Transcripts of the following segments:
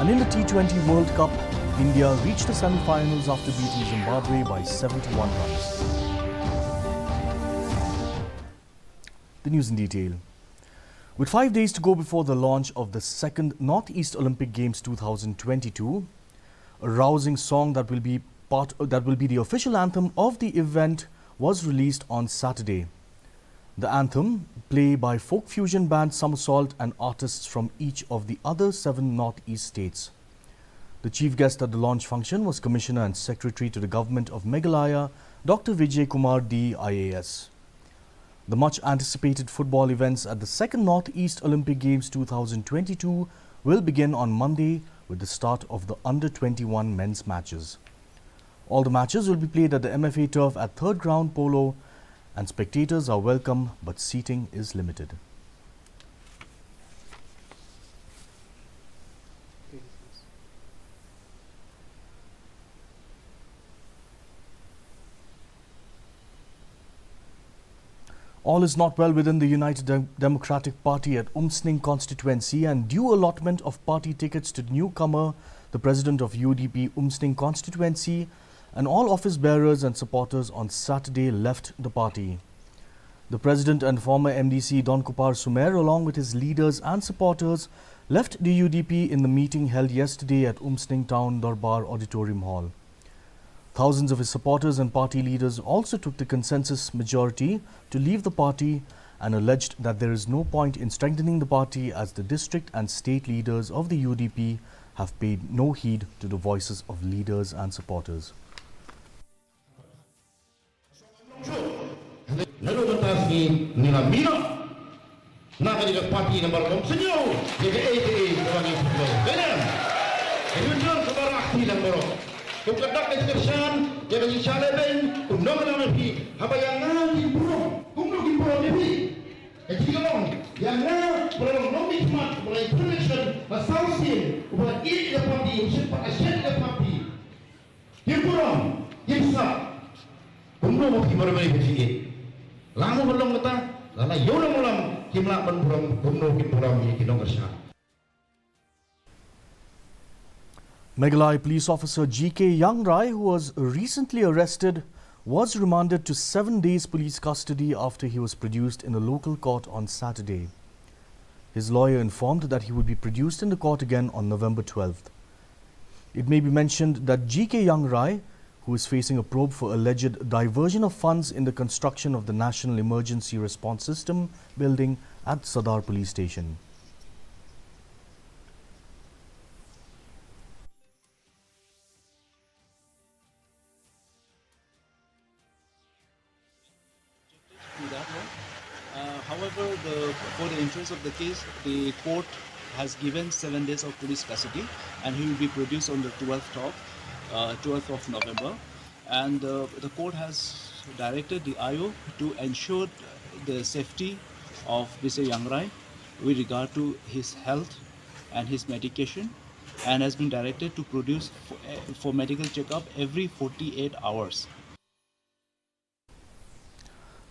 And in the T20 World Cup, India reached the semi-finals after beating Zimbabwe by 71 runs. The news in detail. With 5 days to go before the launch of the second Northeast Olympic Games 2022, a rousing song that will be the official anthem of the event was released on Saturday. The anthem, played by folk fusion band Somersault and artists from each of the other 7 Northeast states. The chief guest at the launch function was Commissioner and Secretary to the Government of Meghalaya, Dr. Vijay Kumar D, IAS. The much-anticipated football events at the second Northeast Olympic Games 2022 will begin on Monday with the start of the Under-21 men's matches. All the matches will be played at the MFA turf at 3rd Ground Polo, and spectators are welcome, but seating is limited. All is not well within the United Democratic Party at Umsning constituency, and due allotment of party tickets to newcomer, the president of UDP Umsning constituency, and all office bearers and supporters on Saturday left the party. The president and former MDC Don Kupar Sumer, along with his leaders and supporters, left the UDP in the meeting held yesterday at Umsning Town Darbar Auditorium Hall. Thousands of his supporters and party leaders also took the consensus majority to leave the party and alleged that there is no point in strengthening the party as the district and state leaders of the UDP have paid no heed to the voices of leaders and supporters. Lalu lantas ni nila mina nak jadi parti nomor 6 senyum jadi orang yang football benar benar sebarang aktif dan borok kepada kesehatan jadi insyaAllah ben undang nabi apa yang nanti burung kumpulan nabi jadi kalau yang nanti berlalu nabi cuma mulai connection association buat ini the party usaha asyik the party yang burung yang sah kumpulan mesti meramai bersih. Lamu belum kata, lala yono mulam kimla benburang kumno kimpuram kinong kerja. Meghalaya police officer G.K. Youngrai, who was recently arrested, was remanded to 7 days police custody after he was produced in a local court on Saturday. His lawyer informed that he would be produced in the court again on November 12th. It may be mentioned that G.K. Youngrai, who is facing a probe for alleged diversion of funds in the construction of the National Emergency Response System building at Sadar Police Station. However, for the interest of the case, the court has given 7 days of police custody, and he will be produced on the 12th of November, and the court has directed the IO to ensure the safety of Mr. Youngrai with regard to his health and his medication, and has been directed to produce for medical checkup every 48 hours.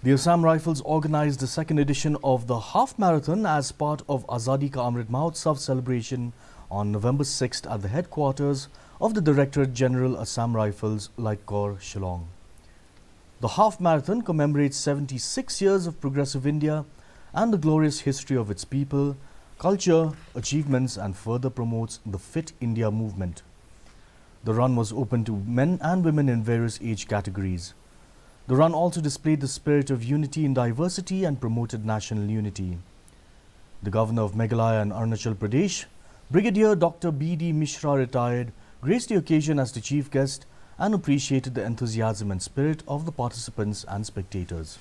The Assam Rifles organized the second edition of the half marathon as part of Azadi Ka Amrit Mahotsav celebration on November 6th at the headquarters of the Directorate General Assam Rifles, Laikor, Shillong. The half marathon commemorates 76 years of progressive India and the glorious history of its people, culture, achievements, and further promotes the Fit India movement. The run was open to men and women in various age categories. The run also displayed the spirit of unity in diversity and promoted national unity. The Governor of Meghalaya and Arunachal Pradesh, Brigadier Dr. B.D. Mishra, retired, graced the occasion as the chief guest and appreciated the enthusiasm and spirit of the participants and spectators.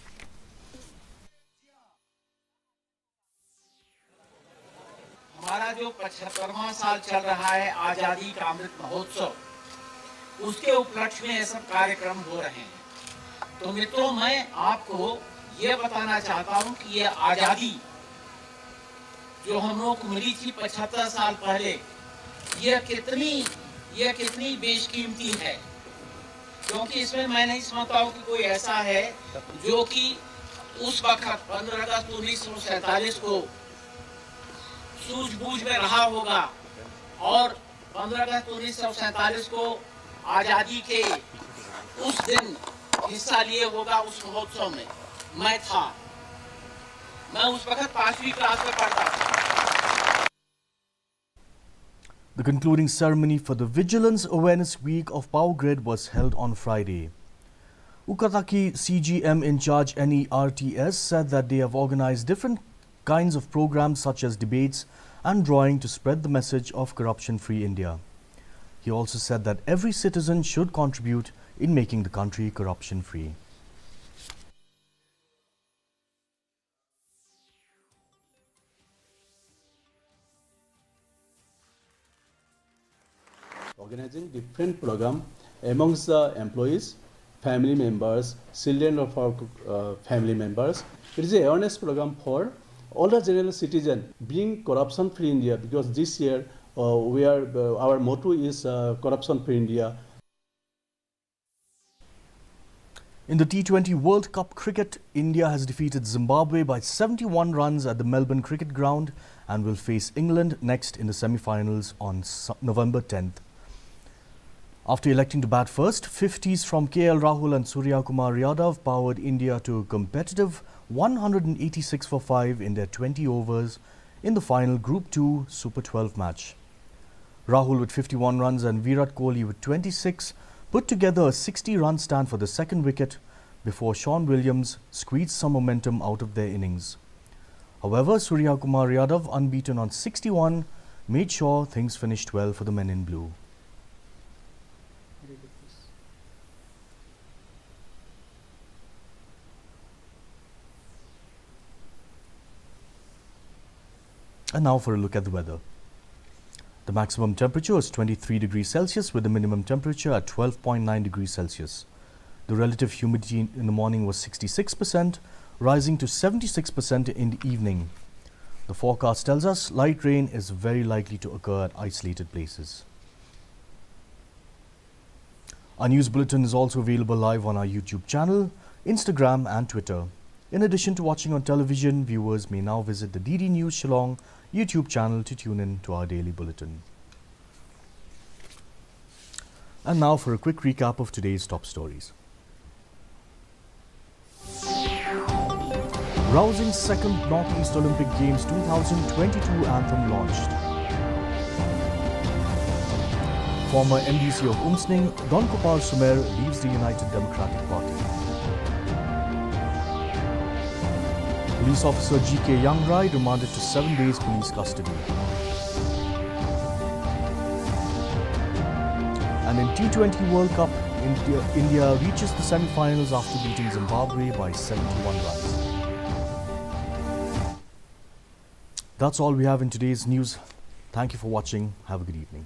हमारा जो 75वां साल चल रहा है आजादी का अमृत महोत्सव, उसके उपलक्ष्य में ये सब कार्यक्रम हो रहे हैं। तो मित्रों, मैं आपको ये बताना चाहता हूं कि ये आजादी जो हम लोगों को मिली थी 75 साल पहले, ये कितनी बेशकीमती है, क्योंकि इसमें मैं नहीं समझता हूं कि कोई ऐसा है जो कि उस वक्त 15 अगस्त 1947 को सूझबूझ में रहा होगा और 15 अगस्त 1947 को आज़ादी के उस दिन हिस्सा लिए होगा उस महोत्सव में मैं था। मैं उस वक्त 5वीं क्लास में पढ़ता था। The concluding ceremony for the Vigilance Awareness Week of Power Grid was held on Friday. Ukataki CGM in charge NERTS said that they have organized different kinds of programs such as debates and drawing to spread the message of corruption-free India. He also said that every citizen should contribute in making the country corruption-free. Organizing different program amongst the employees, family members, children of our family members. It is an awareness program for all the general citizen being corruption-free India, because this year our motto is corruption-free India. In the T20 World Cup cricket, India has defeated Zimbabwe by 71 runs at the Melbourne Cricket Ground and will face England next in the semi-finals on November 10th. After electing to bat first, 50s from KL Rahul and Surya Kumar Yadav powered India to a competitive 186 for 5 in their 20 overs in the final Group 2 Super 12 match. Rahul with 51 runs and Virat Kohli with 26 put together a 60-run stand for the second wicket before Sean Williams squeezed some momentum out of their innings. However, Surya Kumar Yadav, unbeaten on 61, made sure things finished well for the men in blue. And now for a look at the weather. The maximum temperature is 23 degrees Celsius with the minimum temperature at 12.9 degrees Celsius. The relative humidity in the morning was 66%, rising to 76% in the evening. The forecast tells us light rain is very likely to occur at isolated places. Our news bulletin is also available live on our YouTube channel, Instagram and Twitter. In addition to watching on television, viewers may now visit the DD News Shillong YouTube channel to tune in to our daily bulletin. And now for a quick recap of today's top stories. Rousing second Northeast Olympic Games 2022 anthem launched. Former MDC of Umsning, Don Gopal Sumer leaves the United Democratic Party. Police officer G.K. Youngrai remanded to 7 days police custody. And in T20 World Cup, India reaches the semi-finals after beating Zimbabwe by 71 runs. That's all we have in today's news. Thank you for watching. Have a good evening.